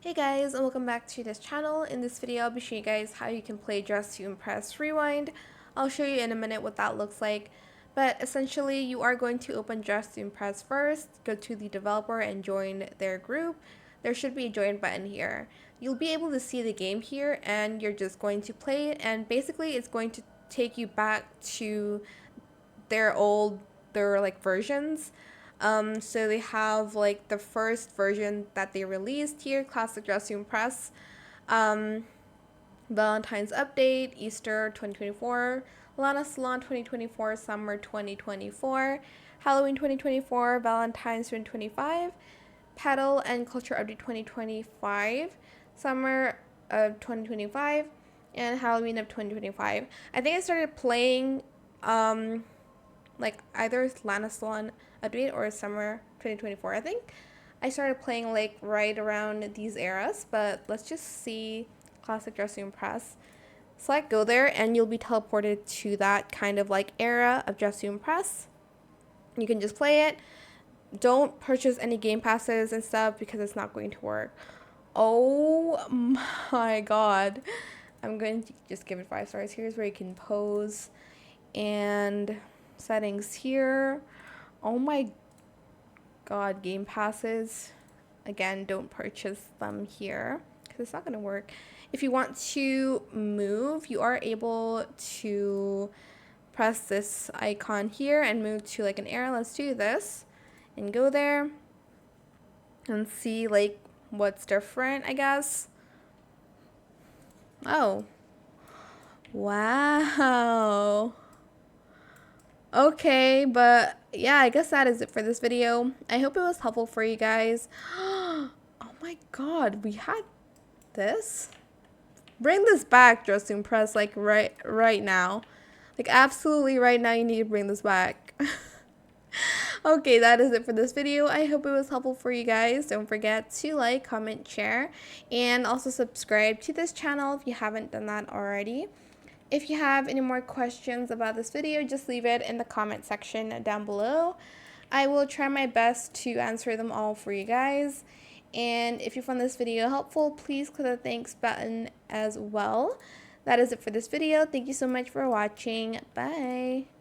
Hey guys, and welcome back to this channel. In this video, I'll be showing you guys how you can play Dress to Impress Rewind. I'll show you in a minute what that looks like. But essentially, you are going to open Dress to Impress first, go to the developer and join their group. There should be a join button here. You'll be able to see the game here and you're just going to play it, and basically it's going to take you back to their like versions. So they have like the first version that they released here, Classic Dress to Impress, um, Valentine's Update, Easter 2024, Lana Salon 2024, Summer 2024, Halloween 2024, Valentine's 2025, Petal and Culture Update 2025, Summer of 2025, and Halloween of 2025. I think I started playing like either Lana Salon Update or Summer 2024. I think I started playing like right around these eras, but let's just see Classic Dress to Impress. Select go there and you'll be teleported to that kind of like era of Dress to Impress. You can just play it. Don't purchase any game passes and stuff because it's not going to work. Oh my god. I'm going to just give it 5 stars. Here's where you can pose and settings here. Oh my god, game passes. Again, don't purchase them here because it's not going to work. If you want to move, you are able to press this icon here and move to like an era. Let's do this and go there and see like what's different, I guess. Oh, wow. Okay, but yeah, I guess that is it for this video. I hope it was helpful for you guys. Oh my god, we had this? Bring this back, Dress to Impress, like right now. Like absolutely right now, you need to bring this back. Okay, that is it for this video. I hope it was helpful for you guys. Don't forget to like, comment, share, and also subscribe to this channel if you haven't done that already. If you have any more questions about this video, just leave it in the comment section down below. I will try my best to answer them all for you guys. And if you found this video helpful, please click the thanks button as well. That is it for this video. Thank you so much for watching. Bye.